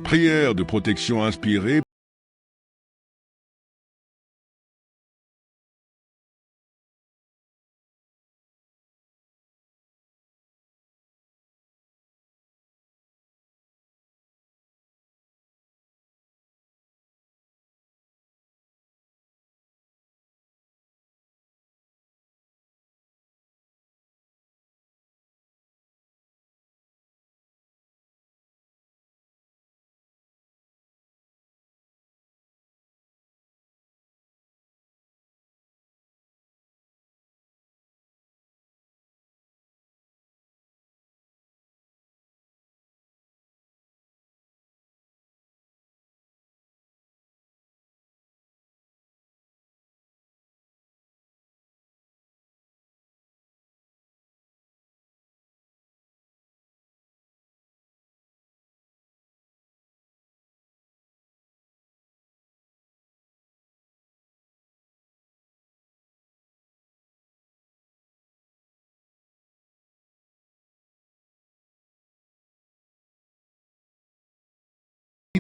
Prière de protection inspirée.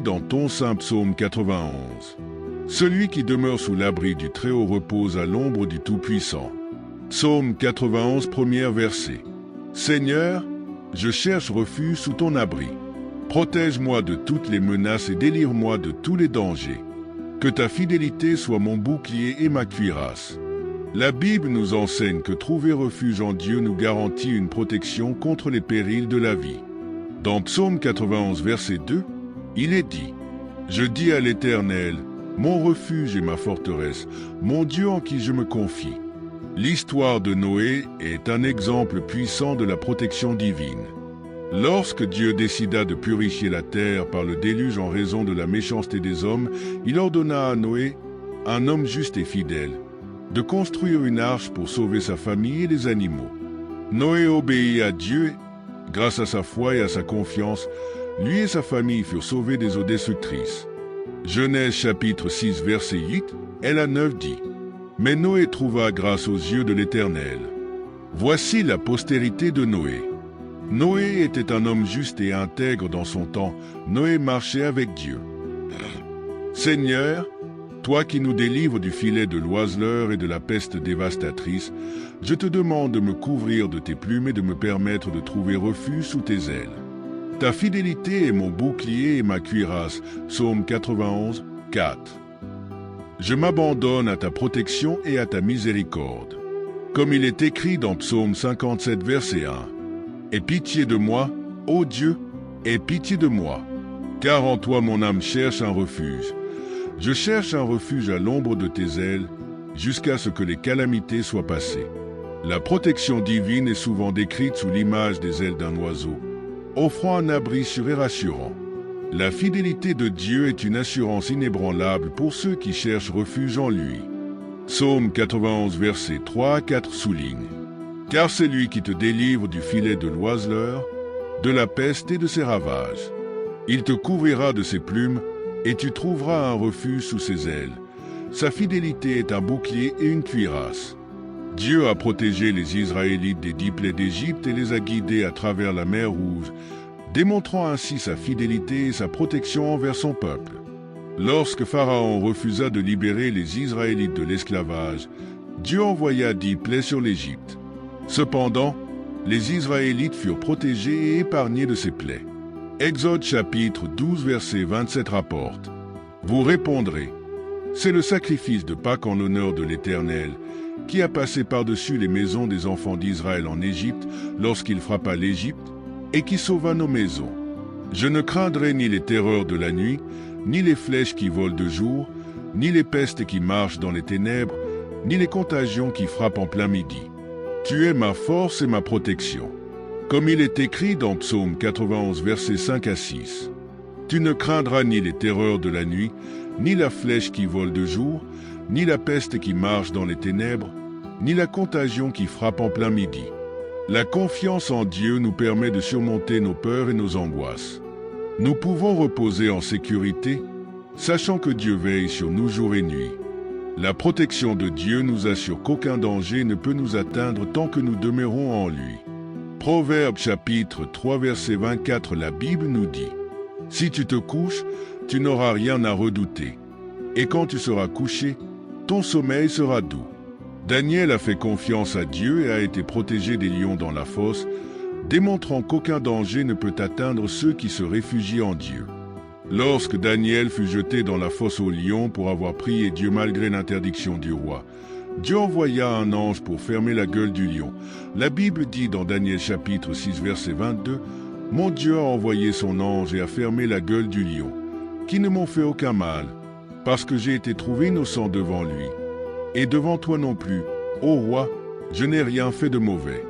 Dans ton saint psaume 91. Celui qui demeure sous l'abri du Très-Haut repose à l'ombre du Tout-Puissant. Psaume 91, premier verset. Seigneur, je cherche refuge sous ton abri. Protège-moi de toutes les menaces et délivre-moi de tous les dangers. Que ta fidélité soit mon bouclier et ma cuirasse. La Bible nous enseigne que trouver refuge en Dieu nous garantit une protection contre les périls de la vie. Dans Psaume 91, verset 2, il est dit « Je dis à l'Éternel, mon refuge et ma forteresse, mon Dieu en qui je me confie. » L'histoire de Noé est un exemple puissant de la protection divine. Lorsque Dieu décida de purifier la terre par le déluge en raison de la méchanceté des hommes, il ordonna à Noé, un homme juste et fidèle, de construire une arche pour sauver sa famille et les animaux. Noé obéit à Dieu. Grâce à sa foi et à sa confiance, lui et sa famille furent sauvés des eaux destructrices. Genèse chapitre 6 verset 8 et la 9 dit « Mais Noé trouva grâce aux yeux de l'Éternel. » Voici la postérité de Noé. Noé était un homme juste et intègre dans son temps. Noé marchait avec Dieu. Seigneur, toi qui nous délivres du filet de l'oiseleur et de la peste dévastatrice, je te demande de me couvrir de tes plumes et de me permettre de trouver refuge sous tes ailes. Ta fidélité est mon bouclier et ma cuirasse. Psaume 91, 4. Je m'abandonne à ta protection et à ta miséricorde. Comme il est écrit dans Psaume 57, verset 1. Aie pitié de moi, ô Dieu, aie pitié de moi, car en toi mon âme cherche un refuge. Je cherche un refuge à l'ombre de tes ailes, jusqu'à ce que les calamités soient passées. La protection divine est souvent décrite sous l'image des ailes d'un oiseau, offrant un abri sûr et rassurant. La fidélité de Dieu est une assurance inébranlable pour ceux qui cherchent refuge en lui. Psaume 91, versets 3 à 4 souligne « Car c'est lui qui te délivre du filet de l'oiseleur, de la peste et de ses ravages. Il te couvrira de ses plumes, et tu trouveras un refuge sous ses ailes. Sa fidélité est un bouclier et une cuirasse. » Dieu a protégé les Israélites des 10 plaies d'Égypte et les a guidés à travers la mer Rouge, démontrant ainsi sa fidélité et sa protection envers son peuple. Lorsque Pharaon refusa de libérer les Israélites de l'esclavage, Dieu envoya 10 plaies sur l'Égypte. Cependant, les Israélites furent protégés et épargnés de ces plaies. Exode chapitre 12 verset 27 rapporte « Vous répondrez, c'est le sacrifice de Pâques en l'honneur de l'Éternel, qui a passé par-dessus les maisons des enfants d'Israël en Égypte lorsqu'il frappa l'Égypte et qui sauva nos maisons. Je ne craindrai ni les terreurs de la nuit, ni les flèches qui volent de jour, ni les pestes qui marchent dans les ténèbres, ni les contagions qui frappent en plein midi. Tu es ma force et ma protection. » Comme il est écrit dans Psaume 91, versets 5 à 6. Tu ne craindras ni les terreurs de la nuit, ni la flèche qui vole de jour, ni la peste qui marche dans les ténèbres, ni la contagion qui frappe en plein midi. La confiance en Dieu nous permet de surmonter nos peurs et nos angoisses. Nous pouvons reposer en sécurité, sachant que Dieu veille sur nous jour et nuit. La protection de Dieu nous assure qu'aucun danger ne peut nous atteindre tant que nous demeurons en lui. Proverbe chapitre 3 verset 24, la Bible nous dit « Si tu te couches, tu n'auras rien à redouter. Et quand tu seras couché, ton sommeil sera doux. Daniel a fait confiance à Dieu et a été protégé des lions dans la fosse, démontrant qu'aucun danger ne peut atteindre ceux qui se réfugient en Dieu. Lorsque Daniel fut jeté dans la fosse aux lions pour avoir prié Dieu malgré l'interdiction du roi, Dieu envoya un ange pour fermer la gueule du lion. La Bible dit dans Daniel chapitre 6 verset 22, « Mon Dieu a envoyé son ange et a fermé la gueule du lion, qui ne m'ont fait aucun mal, parce que j'ai été trouvé innocent devant lui. Et devant toi non plus, ô roi, je n'ai rien fait de mauvais. »